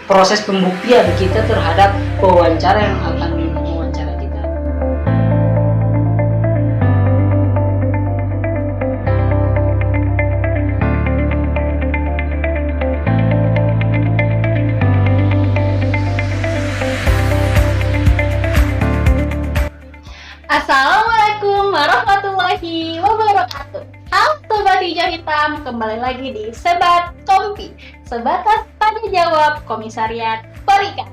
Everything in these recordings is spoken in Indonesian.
proses pembuktian kita terhadap pewawancara yang akan mewawancara kita. Assalamualaikum warahmatullahi wabarakatuh. Halo Sobat Hijau Hitam, kembali lagi di Sebat Kompi, sebatas tanya jawab Komisariat Perika.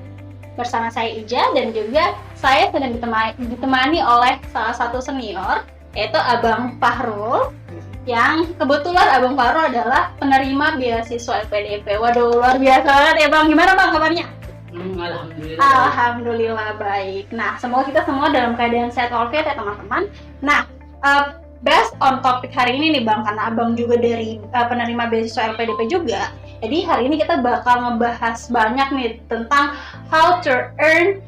Bersama saya Ija dan juga saya sedang ditemani oleh salah satu senior, yaitu Abang Fahrul. Yang kebetulan Abang Fahrul adalah penerima beasiswa LPDP. Waduh, luar biasa banget ya Bang. Gimana Bang kabarnya? Alhamdulillah. Alhamdulillah baik. Nah, semoga kita semua dalam keadaan sehat walafiat ya teman-teman. Nah, based on topik hari ini nih Bang, karena Abang juga dari penerima beasiswa LPDP juga. Jadi hari ini kita bakal ngebahas banyak nih tentang how to earn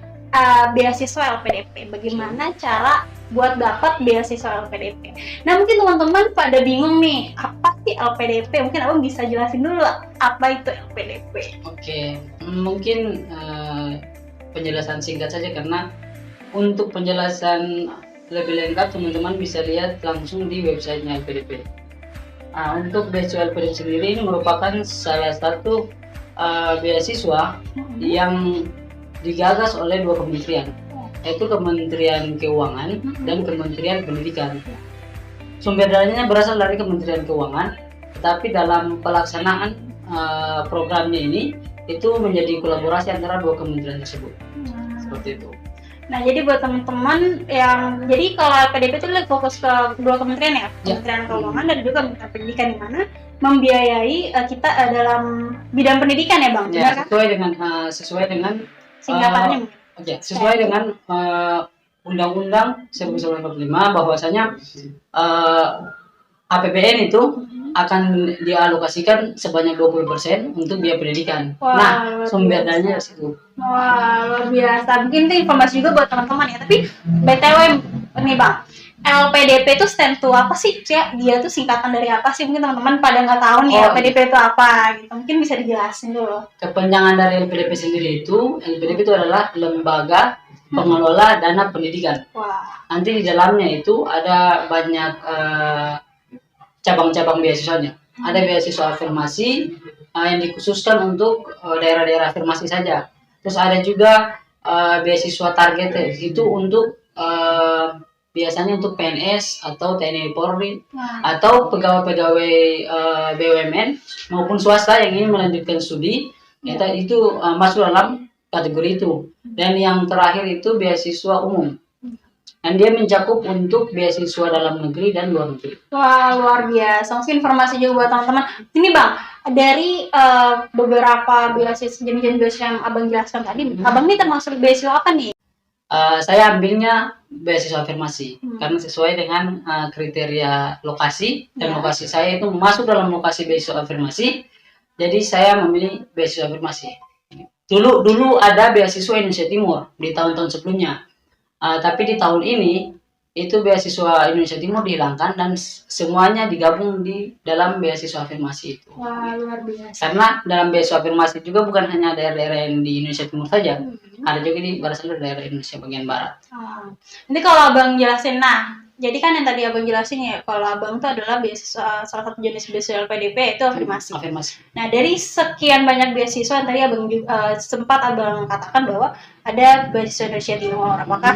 beasiswa LPDP. Bagaimana cara buat dapat beasiswa LPDP. Nah, mungkin teman-teman pada bingung nih, apa sih LPDP? Mungkin Abang bisa jelasin dulu apa itu LPDP. Oke, mungkin penjelasan singkat saja karena untuk penjelasan lebih lengkap teman-teman bisa lihat langsung di websitenya LPDP. Untuk beasiswa LPDP sendiri ini merupakan salah satu beasiswa yang digagas oleh dua kementerian, yaitu Kementerian Keuangan dan Kementerian Pendidikan. Sumber dananya berasal dari Kementerian Keuangan, tetapi dalam pelaksanaan programnya ini itu menjadi kolaborasi antara dua kementerian tersebut. Seperti itu. Nah, jadi buat teman-teman yang jadi kalau LPDP itu lebih fokus ke dua kementerian ya, Kementerian Keuangan dan juga Kementerian Pendidikan, di mana membiayai kita dalam bidang pendidikan ya Bang. Ya, sesuai dengan singkatannya. Sesuai dengan Undang-Undang 1945 bahwasanya APBN itu akan dialokasikan sebanyak 20% untuk biaya pendidikan. Wah, sumber dananya dari situ. Wah, luar biasa. Mungkin itu informasi juga buat teman-teman ya. Tapi BTW nih Bang, LPDP itu stand to apa sih? Dia tuh singkatan dari apa sih? Mungkin teman-teman pada nggak tahu nih LPDP itu apa gitu. Mungkin bisa dijelasin dulu. Kepanjangan dari LPDP sendiri LPDP itu adalah Lembaga Pengelola Dana Pendidikan. Wah. Nanti di dalamnya itu ada banyak cabang-cabang beasiswanya. Ada beasiswa afirmasi yang dikhususkan untuk daerah-daerah afirmasi saja. Terus ada juga beasiswa targeted, itu untuk biasanya untuk PNS atau TNI Polri atau pegawai-pegawai BUMN maupun swasta yang ingin melanjutkan studi, itu masuk dalam kategori itu. Dan yang terakhir itu beasiswa umum. Dan dia mencakup untuk beasiswa dalam negeri dan luar negeri. Wah, luar biasa. Mungkin informasi juga buat teman-teman. Ini Bang, dari beberapa beasiswa, jenis-jenis beasiswa yang Abang jelaskan tadi, Abang ini termasuk beasiswa apa nih? Saya ambilnya beasiswa afirmasi karena sesuai dengan kriteria lokasi, dan lokasi saya itu masuk dalam lokasi beasiswa afirmasi. Jadi saya memilih beasiswa afirmasi. Dulu ada beasiswa Indonesia Timur di tahun-tahun sebelumnya. Tapi di tahun ini itu beasiswa Indonesia Timur dihilangkan dan semuanya digabung di dalam beasiswa afirmasi itu. Wah, luar biasa. Karena dalam beasiswa afirmasi juga bukan hanya daerah-daerah yang di Indonesia Timur saja, ada juga di berasal dari daerah Indonesia bagian barat. Nanti kalau Abang jelasin, jadi kan yang tadi Abang jelasin ya, kalau Abang itu adalah beasiswa, salah satu jenis beasiswa LPDP itu afirmasi. Nah, dari sekian banyak beasiswa yang tadi Abang sempat Abang katakan bahwa ada beasiswa Indonesia Timur. Apakah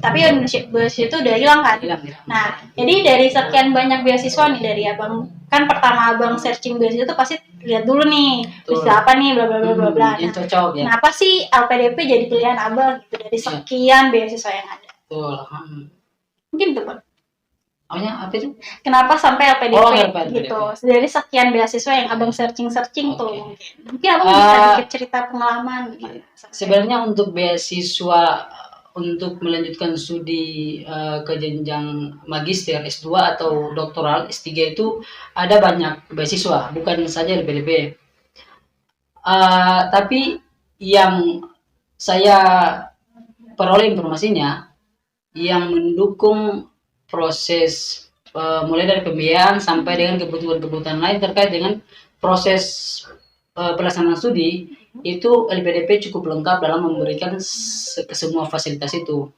tapi Indonesia beasiswa itu udah hilang kan? Hilang. Nah, jadi dari sekian banyak beasiswa nih dari Abang, kan pertama Abang searching beasiswa itu pasti lihat dulu nih, beasiswa apa nih, bla bla bla bla bla. Yang cocok ya. Kenapa sih LPDP jadi pilihan Abang gitu dari sekian beasiswa yang ada? Betul. Mungkin tuh Bang. Apa itu? Kenapa sampai LPDP, LPDP gitu? Dari sekian beasiswa yang Abang searching tuh mungkin Abang bisa sedikit cerita pengalaman gitu. Sebenarnya untuk beasiswa untuk melanjutkan studi ke jenjang magister S2 atau doktoral S3 itu ada banyak beasiswa, bukan saja LPDP. Tapi yang saya peroleh informasinya yang mendukung proses mulai dari pembiayaan sampai dengan kebutuhan-kebutuhan lain terkait dengan proses pelaksanaan studi itu LPDP cukup lengkap dalam memberikan semua fasilitas itu.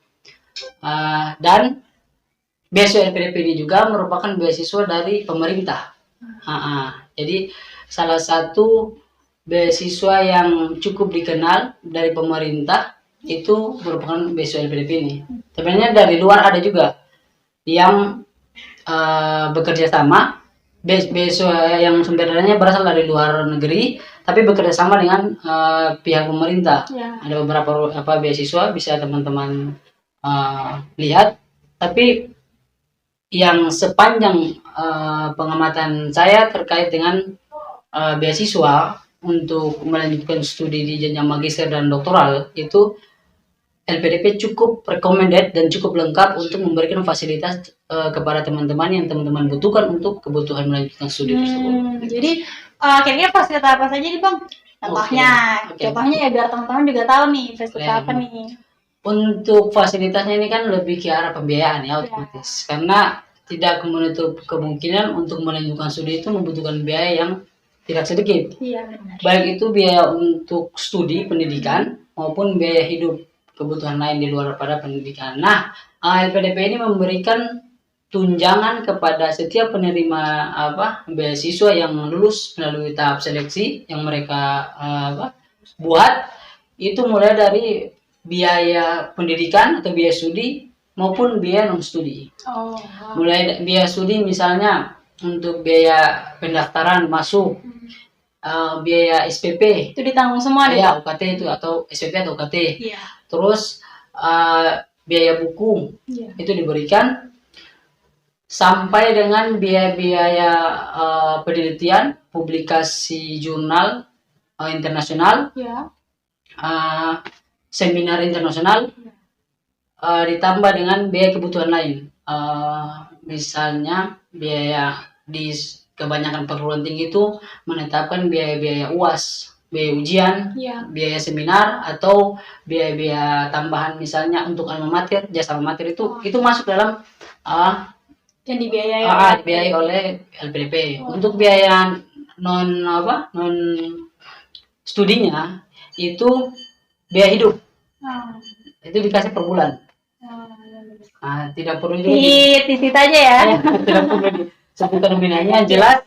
Dan beasiswa LPDP ini juga merupakan beasiswa dari pemerintah. Jadi salah satu beasiswa yang cukup dikenal dari pemerintah itu merupakan beasiswa LPDP ini. Sebenarnya dari luar ada juga yang bekerja sama, beasiswa yang sumber dananya berasal dari luar negeri, tapi bekerja sama dengan pihak pemerintah. Ada beberapa beasiswa bisa teman-teman lihat, tapi yang sepanjang pengamatan saya terkait dengan beasiswa untuk melanjutkan studi di jenjang magister dan doktoral itu LPDP cukup recommended dan cukup lengkap untuk memberikan fasilitas kepada teman-teman yang teman-teman butuhkan untuk kebutuhan melanjutkan studi tersebut. Jadi kira-kira fasilitas apa saja nih Bang? Contohnya ya biar teman-teman juga tahu nih fasilitas apa nih. Untuk fasilitasnya ini kan lebih ke arah pembiayaan ya otomatis, karena tidak menutup kemungkinan untuk melanjutkan studi itu membutuhkan biaya yang tidak sedikit. Baik itu biaya untuk studi pendidikan maupun biaya hidup kebutuhan lain di luar pada pendidikan. Nah, LPDP ini memberikan tunjangan kepada setiap penerima beasiswa yang lulus melalui tahap seleksi yang mereka buat, itu mulai dari biaya pendidikan atau biaya studi maupun biaya non studi. Mulai biaya studi misalnya untuk biaya pendaftaran masuk, biaya SPP itu ditanggung semua ya, UKT itu atau SPP atau UKT. Terus biaya buku itu diberikan, sampai dengan biaya-biaya penelitian, publikasi jurnal internasional, seminar internasional, ditambah dengan biaya kebutuhan lain. Misalnya biaya di kebanyakan perguruan tinggi itu menetapkan biaya-biaya UAS, biaya ujian, biaya seminar, atau biaya-biaya tambahan misalnya untuk alma mater, jasa alma mater itu masuk dalam yang dibiayai oleh LPDP. Untuk biaya non studinya itu biaya hidup, itu dikasih per bulan. Tidak perlu titit aja ya. Tidak perlu disebutkan nominalnya, jelas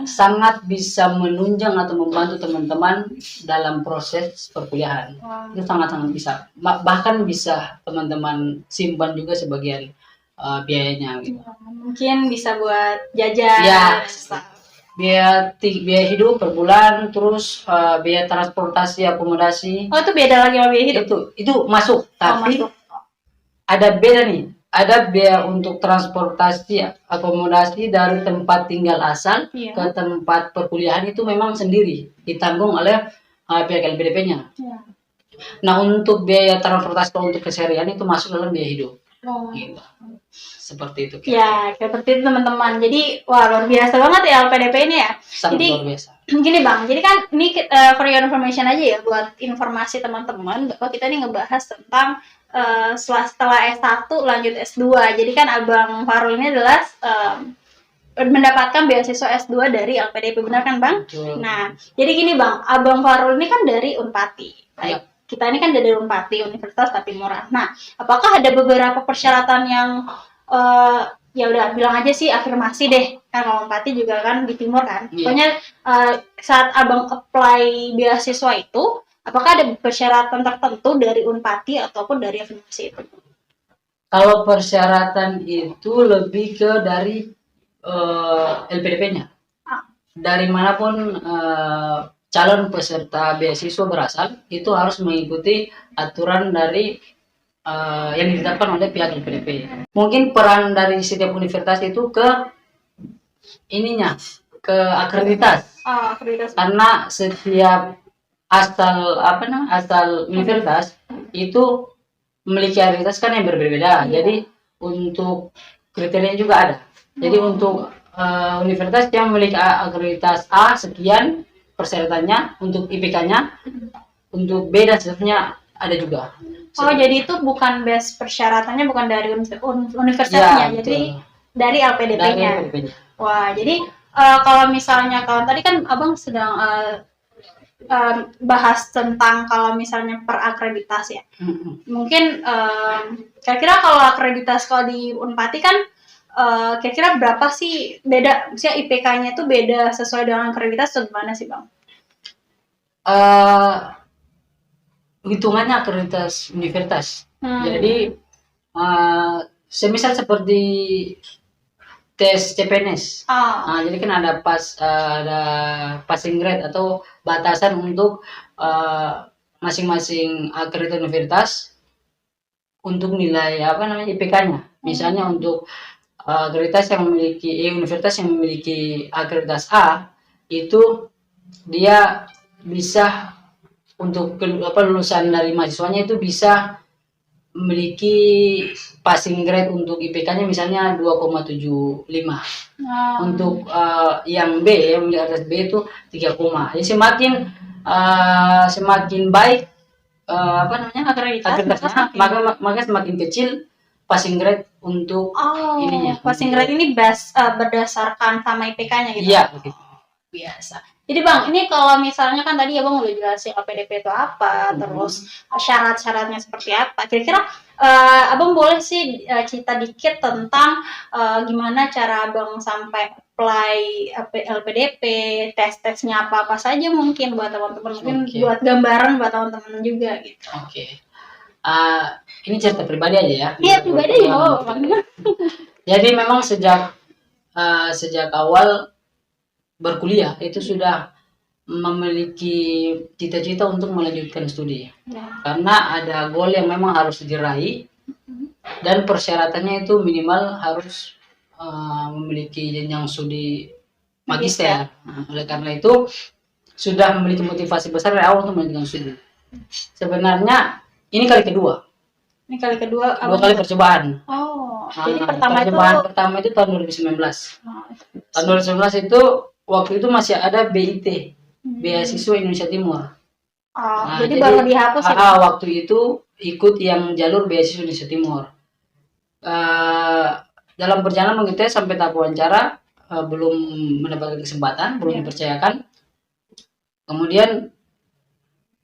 sangat bisa menunjang atau membantu teman-teman dalam proses perkuliahan. Itu sangat-sangat bisa. Bahkan bisa teman-teman simpan juga sebagian biayanya. Gitu. Mungkin bisa buat jajan. Ya, biaya hidup per bulan, terus biaya transportasi, akomodasi. Itu beda lagi sama biaya hidup. Itu masuk, tapi ada beda nih. Ada biaya untuk transportasi, akomodasi dari tempat tinggal asal ke tempat perkuliahan itu memang sendiri ditanggung oleh pihak LPDP-nya. Nah, untuk biaya transportasi untuk keseharian itu masuk dalam biaya hidup. Gitu. Seperti itu. Seperti itu teman-teman. Jadi luar biasa banget ya LPDP ini ya. Sangat luar biasa. Gini Bang, jadi kan ini for your information aja ya, buat informasi teman-teman bahwa kita ini ngebahas tentang setelah S1 lanjut S2. Jadi kan Abang Farul ini adalah mendapatkan beasiswa S2 dari LPDP, benar kan Bang? Betul. Nah, jadi gini Bang, Abang Farul ini kan dari Unpati. Kita ini kan dari Unpati, Universitas Patimura. Nah, apakah ada beberapa persyaratan yang ya udah bilang aja sih afirmasi deh, kan kalau Unpati juga kan di timur kan. Pokoknya saat Abang apply beasiswa itu, apakah ada persyaratan tertentu dari Unpati ataupun dari afirmasi itu? Kalau persyaratan itu lebih ke dari LPDP-nya. Dari manapun calon peserta beasiswa berasal, itu harus mengikuti aturan dari yang ditetapkan oleh pihak LPDP. Mungkin peran dari setiap universitas itu ke akreditas. Karena setiap asal universitas itu memiliki akreditas kan yang berbeda-beda. Jadi untuk kriteria juga ada. Jadi untuk universitas yang memiliki akreditas A sekian persyaratannya, untuk IPK-nya, untuk B dan seterusnya ada juga. Jadi itu bukan base persyaratannya bukan dari universitasnya, jadi dari LPDP-nya. Wah, jadi kalau misalnya kalau tadi kan Abang sedang bahas tentang kalau misalnya per akreditasi ya. Mm-mm. Mungkin kira-kira kalau akreditasi kalau di Unpati kan kira-kira berapa sih beda, maksudnya IPK-nya itu beda sesuai dengan akreditasi atau gimana sih Bang? Eh, Hitungannya akreditasi universitas. Jadi semisal seperti tes CPNS. Jadi kan ada ada passing grade atau batasan untuk masing-masing akreditasi universitas untuk nilai apa namanya IPK-nya. Misalnya untuk akreditasi yang memiliki universitas yang memiliki akreditasi A itu dia bisa untuk lulusan dari mahasiswanya itu bisa memiliki passing grade untuk IPK-nya misalnya 2,75. Untuk yang B yang di atas B itu 3, jadi semakin baik apa namanya akreditasinya, maka semakin kecil passing grade untuk ininya. Passing grade ini berdasarkan sama IPK-nya gitu. Iya, begitu. Biasa. Jadi Bang, ini kalau misalnya kan tadi Abang udah jelasin LPDP itu apa, terus syarat-syaratnya seperti apa. Kira-kira Abang boleh sih cerita dikit tentang gimana cara Abang sampai apply LPDP, tes-tesnya apa-apa saja mungkin buat teman-teman, mungkin buat gambaran buat teman-teman juga gitu. Ini cerita pribadi aja ya. Iya, pribadi ya. Jadi memang sejak awal berkuliah itu sudah memiliki cita-cita untuk melanjutkan studi karena ada goal yang memang harus diraih dan persyaratannya itu minimal harus memiliki jenjang studi magister. Oleh karena itu sudah memiliki motivasi besar dari awal untuk melanjutkan studi. Sebenarnya ini kali kedua. Dua kali percobaan. Jadi pertama itu tahun 2019. Tahun 2019 itu waktu itu masih ada BIT, Beasiswa Indonesia Timur. Jadi baru dihapus ya? Waktu itu ikut yang jalur Beasiswa Indonesia Timur. Dalam perjalanan mengikuti sampai tahap wawancara belum mendapatkan kesempatan, belum dipercayakan. Kemudian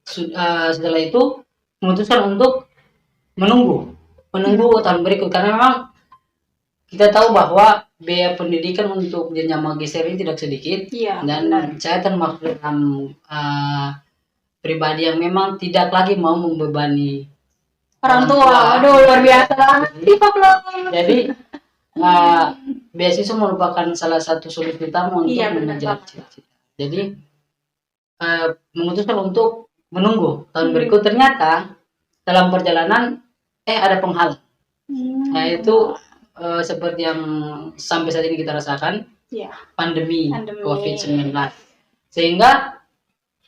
setelah itu memutuskan untuk menunggu tahun berikut karena memang kita tahu bahwa biaya pendidikan untuk jenjang magister ini tidak sedikit, dan saya termasuk dalam pribadi yang memang tidak lagi mau membebani orang tua. Aduh, luar biasa. Jadi beasiswa merupakan salah satu solusi utama untuk mengejar cita-cita. Jadi memutuskan untuk menunggu tahun berikut. Ternyata dalam perjalanan ada penghalang. Itu seperti yang sampai saat ini kita rasakan, pandemi COVID-19. Sehingga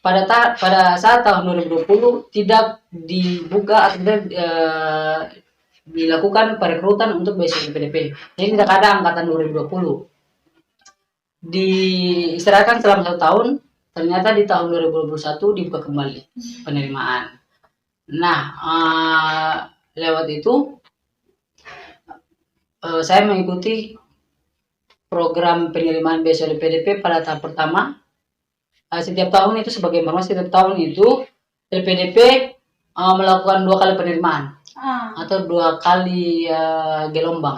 pada saat tahun 2020 tidak dibuka atau dilakukan perekrutan untuk beasiswa LPDP. Jadi tidak ada angkatan 2020. Diistirahatkan selama 1 tahun, ternyata di tahun 2021 dibuka kembali penerimaan. Nah, lewat itu saya mengikuti program penerimaan beasiswa LPDP pada tahap pertama. Setiap tahun itu sebagai informasi, setiap tahun itu LPDP melakukan 2 kali penerimaan atau 2 kali gelombang.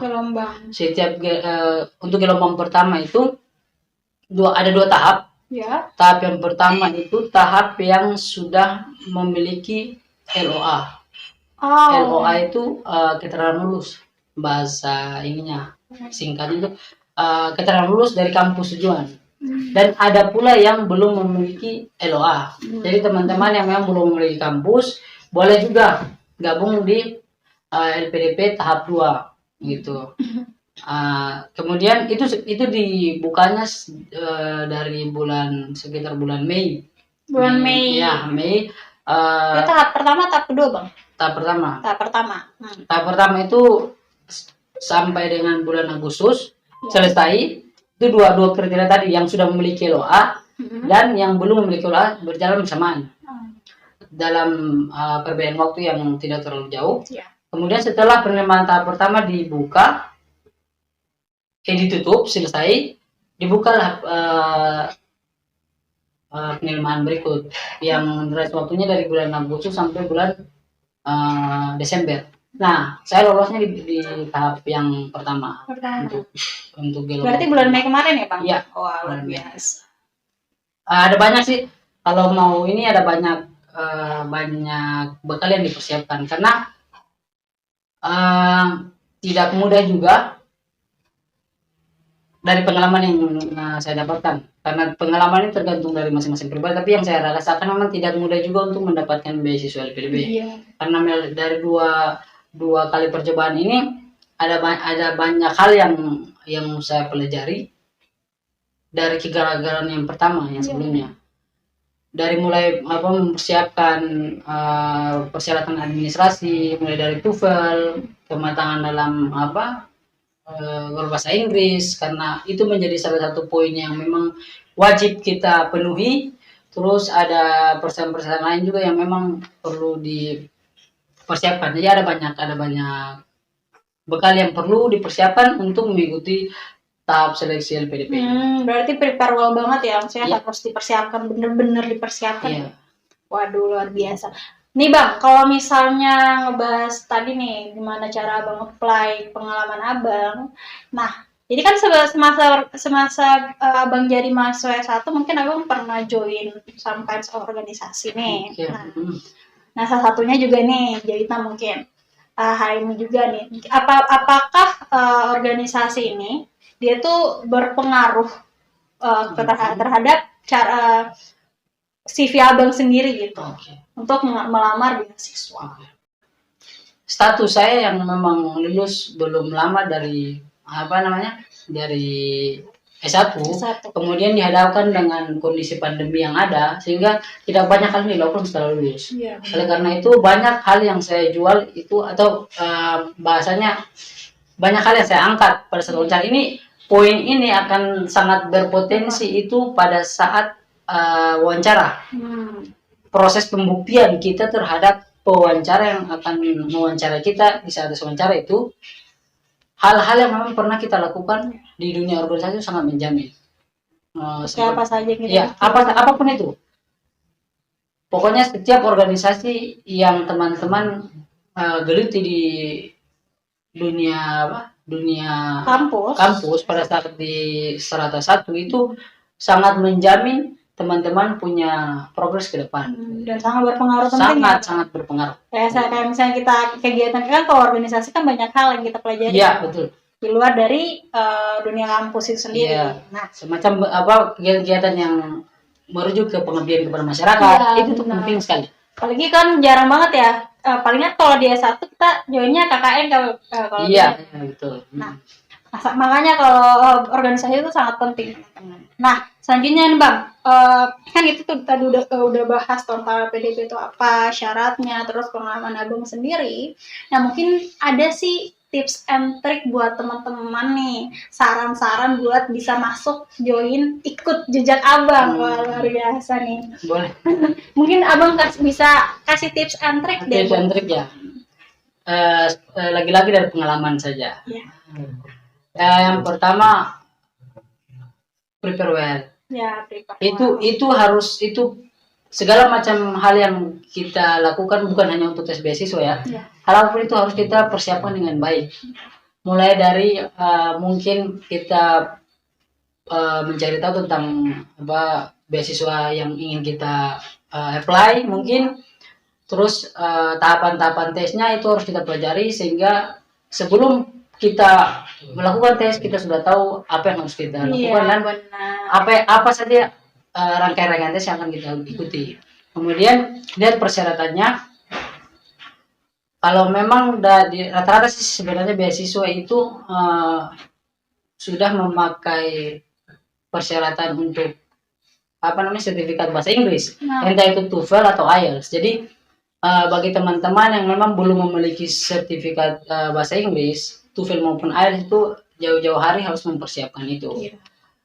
Setiap untuk gelombang pertama itu ada 2 tahap. Tahap yang pertama itu tahap yang sudah memiliki LOA. LOA itu keterangan lulus, bahasa ininya singkatnya itu keterangan lulus dari kampus tujuan. Dan ada pula yang belum memiliki LOA. Jadi teman-teman yang memang belum memiliki kampus boleh juga gabung di LPDP tahap 2 gitu. Kemudian itu dibukanya dari sekitar bulan Mei. Ya, Mei. Itu tahap pertama, tahap kedua Bang? Tahap pertama. Tahap pertama itu sampai dengan bulan Agustus selesai. Itu dua kriteria tadi, yang sudah memiliki LOA dan yang belum memiliki LOA berjalan bersamaan dalam perbedaan waktu yang tidak terlalu jauh. Kemudian setelah penerimaan tahap pertama dibuka, ditutup selesai, dibukalah penerimaan berikut yang durasi waktunya dari bulan Agustus sampai bulan Desember. Nah, saya lolosnya di tahap yang pertama untuk Berarti bulan Mei kemarin ya, Bang? Iya. Wah, luar biasa. Ada banyak sih, kalau mau ini ada banyak bekal yang dipersiapkan karena tidak mudah juga dari pengalaman yang saya dapatkan, karena pengalaman ini tergantung dari masing-masing pribadi, tapi yang saya rasakan memang tidak mudah juga untuk mendapatkan beasiswa LPDB. Karena dari dua kali percobaan ini ada banyak hal yang saya pelajari dari kegagalan yang pertama yang sebelumnya. Dari mulai mempersiapkan persyaratan administrasi, mulai dari TOEFL, kematangan dalam berbahasa Inggris, karena itu menjadi salah satu poin yang memang wajib kita penuhi. Terus ada persyaratan lain juga yang memang perlu dipersiapkan. Jadi ada banyak bekal yang perlu dipersiapkan untuk mengikuti tahap seleksi LPDP. Berarti prepare well banget ya, maksudnya harus dipersiapkan, bener-bener dipersiapkan. Waduh, luar biasa. Nih Bang, kalau misalnya ngebahas tadi nih, gimana cara Abang apply pengalaman Abang. Nah, jadi kan semasa Abang jadi mahasiswa S1, mungkin Abang pernah join some kinds of organisasi nih. Nah, salah satunya juga nih, Jaita mungkin. HMI juga nih. Apakah organisasi ini dia tuh berpengaruh terhadap cara CV Abang sendiri gitu untuk melamar beasiswa? Status saya yang memang lulus belum lama dari dari S1, kemudian dihadapkan dengan kondisi pandemi yang ada, sehingga tidak banyak hal dilakukan setelah lulus. Oleh karena itu banyak hal yang saya jual itu, atau bahasanya banyak hal yang saya angkat pada saat wawancara ini. Poin ini akan sangat berpotensi itu pada saat wawancara. Proses pembuktian kita terhadap pewawancara yang akan mewawancara kita di saat wawancara itu, hal-hal yang memang pernah kita lakukan di dunia organisasi sangat menjamin. Apa saja gitu? Ya, apapun itu. Pokoknya setiap organisasi yang teman-teman geluti di dunia kampus pada saat di Strata 1 itu sangat menjamin teman-teman punya progres ke depan. Dan sangat berpengaruh penting. Sangat berpengaruh. Kayak misalnya kita kegiatan kan, kalau organisasi kan banyak hal yang kita pelajari. Iya, betul. Di luar dari dunia kampus itu sendiri. Nah, semacam kegiatan yang merujuk ke pengabdian kepada masyarakat, itu tuh penting sekali. Apalagi kan jarang banget ya. Palingnya kalau di S1 kita joinnya KKN kalau betul. Nah, makanya kalau organisasi itu sangat penting. Nah, selanjutnya nih Bang, kan itu tuh tadi udah bahas tentang PDP itu apa, syaratnya, terus pengalaman Abang sendiri. Nah, mungkin ada sih tips and trick buat teman-teman nih, saran-saran buat bisa masuk join ikut jejak Abang. Wah, luar biasa nih. Boleh. Mungkin Abang bisa kasih tips and trick deh. Tips and trick ya. Lagi-lagi dari pengalaman saja. Yang pertama, prepare well. Itu harus segala macam hal yang kita lakukan bukan hanya untuk tes beasiswa ya. Hal apapun itu harus kita persiapkan dengan baik. Mulai dari mungkin kita mencari tahu tentang beasiswa yang ingin kita apply mungkin. Terus tahapan-tahapan tesnya itu harus kita pelajari, sehingga sebelum kita melakukan tes kita sudah tahu apa yang harus kita lakukan dan apa saja rangkaian tes yang akan kita ikuti. Kemudian lihat persyaratannya. Kalau memang rata-rata sih sebenarnya beasiswa itu sudah memakai persyaratan untuk sertifikat bahasa Inggris, entah itu TOEFL atau IELTS. Jadi bagi teman-teman yang memang belum memiliki sertifikat bahasa Inggris, TOEFL maupun IELTS, itu jauh-jauh hari harus mempersiapkan itu.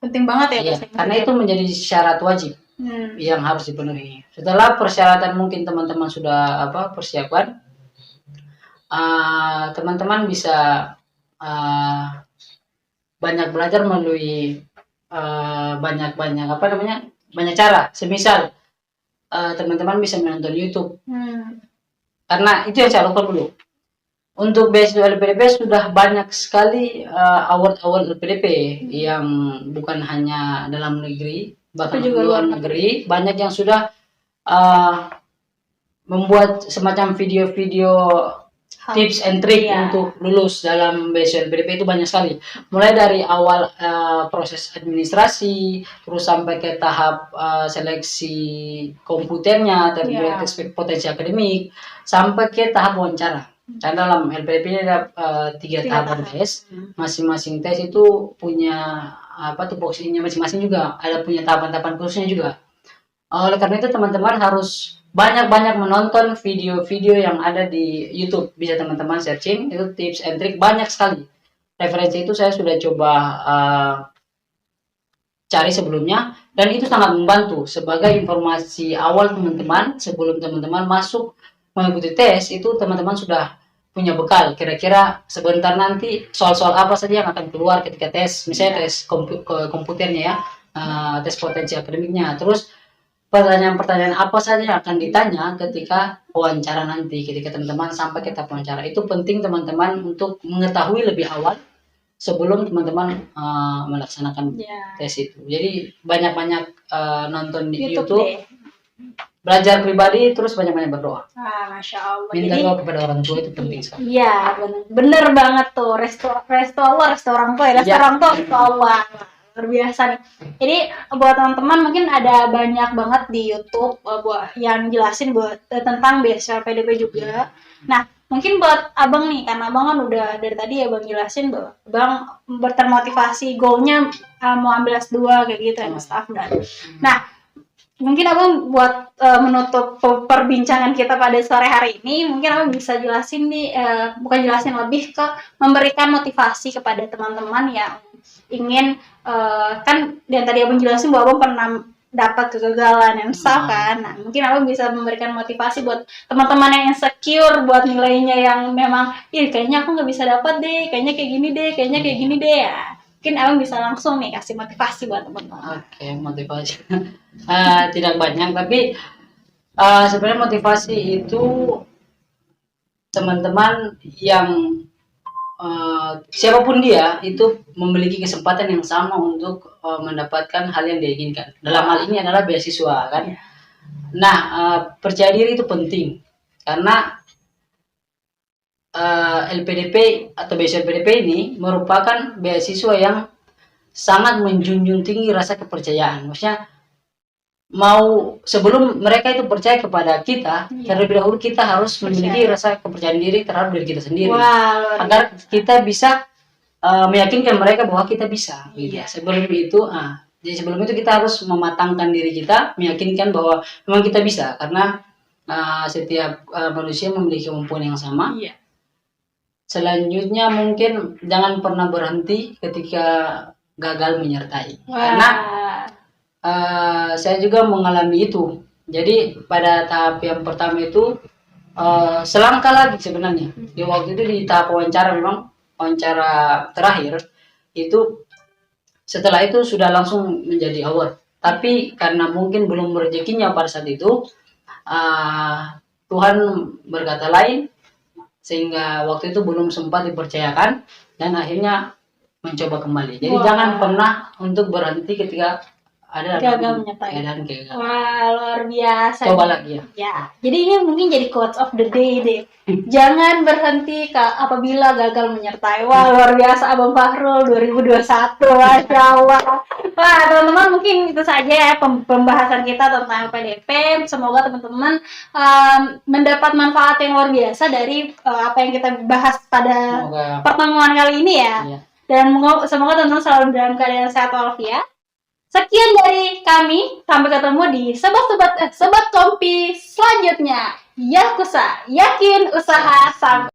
Penting banget ya. Karena itu menjadi syarat wajib yang harus dipenuhi. Setelah persyaratan mungkin teman-teman sudah persiapkan, teman-teman bisa banyak belajar melalui banyak banyak cara. Semisal teman-teman bisa menonton YouTube. Karena itu yang saya lakukan dulu. Untuk beasiswa LPDP sudah banyak sekali award-award LPDP yang bukan hanya dalam negeri, bahkan juga luar negeri. Banyak yang sudah membuat semacam video-video tips and trick untuk lulus dalam beasiswa LPDP itu banyak sekali. Mulai dari awal proses administrasi, terus sampai ke tahap seleksi komputernya, tes potensi akademik, sampai ke tahap wawancara. Karena dalam LPDP ada 3 tahapan tes, masing-masing tes itu punya tupoksinya masing-masing juga, ada punya tahapan-tahapan khususnya juga. Oleh karena itu teman-teman harus banyak-banyak menonton video-video yang ada di YouTube. Bisa teman-teman searching, itu tips and trick banyak sekali. Referensi itu saya sudah coba cari sebelumnya, dan itu sangat membantu sebagai informasi awal teman-teman sebelum teman-teman masuk mengikuti tes. Itu teman-teman sudah punya bekal, kira-kira sebentar nanti soal-soal apa saja yang akan keluar ketika tes, misalnya tes komputernya ya, tes potensi akademiknya, terus pertanyaan-pertanyaan apa saja yang akan ditanya ketika wawancara nanti, ketika teman-teman sampai ke tahap wawancara. Itu penting teman-teman untuk mengetahui lebih awal sebelum teman-teman melaksanakan tes itu. Jadi banyak-banyak nonton di YouTube, belajar pribadi, terus banyak-banyak berdoa. Masya Allah. Minta doa kepada orang tua itu penting sekali. Iya, bener banget tuh. Resto Allah, resto orang tua, resto orang tua, resto Allah. Luar biasa nih. Jadi buat teman-teman mungkin ada banyak banget di YouTube yang jelasin buat tentang beasiswa LPDP juga. Nah, mungkin buat abang nih, karena abang kan udah dari tadi ya bang jelasin bahwa bang termotivasi, goalnya mau ambil S2 kayak gitu ya staff dan. Nah, mungkin abang buat menutup perbincangan kita pada sore hari ini, mungkin abang bisa jelasin nih, bukan jelasin, lebih ke memberikan motivasi kepada teman-teman yang ingin kan yang tadi abang jelasin bahwa abang pernah dapat kegagalan yang besar kan. Nah, mungkin abang bisa memberikan motivasi buat teman-teman yang insecure, buat nilainya yang memang kayaknya aku nggak bisa dapat deh, kayaknya kayak gini deh, kayaknya kayak gini deh ya. Mungkin abang bisa langsung nih kasih motivasi buat teman-teman. Oke, motivasi tidak banyak, tapi sebenarnya motivasi itu teman-teman yang siapapun dia itu memiliki kesempatan yang sama untuk mendapatkan hal yang dia inginkan. Dalam hal ini adalah beasiswa kan. Nah, percaya diri itu penting karena LPDP atau beasiswa LPDP ini merupakan beasiswa yang sangat menjunjung tinggi rasa kepercayaan. Maksudnya mau sebelum mereka itu percaya kepada kita, terlebih dahulu kita harus memiliki rasa kepercayaan diri terhadap diri kita sendiri, agar kita bisa meyakinkan mereka bahwa kita bisa. Gitu. Sebelum itu, jadi sebelum itu kita harus mematangkan diri kita, meyakinkan bahwa memang kita bisa, karena setiap manusia memiliki kemampuan yang sama. Selanjutnya mungkin jangan pernah berhenti ketika gagal menyertai, karena saya juga mengalami itu. Jadi pada tahap yang pertama itu selangkah lagi sebenarnya. Di waktu itu di tahap wawancara, memang wawancara terakhir itu, setelah itu sudah langsung menjadi award. Tapi karena mungkin belum rezekinya pada saat itu, Tuhan berkata lain, sehingga waktu itu belum sempat dipercayakan dan akhirnya mencoba kembali. Jadi jangan pernah untuk berhenti ketika ada gagal menyertai. Wah, luar biasa. Coba lagi ya. Jadi ini mungkin jadi quotes of the day deh. Jangan berhenti apabila gagal menyertai. Wah, luar biasa Abang Fahrul 2021. Masya Allah. Wah, teman-teman, mungkin itu saja ya pembahasan kita tentang LPDP. Semoga teman-teman mendapat manfaat yang luar biasa dari apa yang kita bahas pada pertemuan kali ini ya. Dan semoga teman-teman selalu dalam keadaan sehat walafiat. Sekian dari kami, sampai ketemu di Sobat Kompi selanjutnya. Yakusa, yakin usaha sampai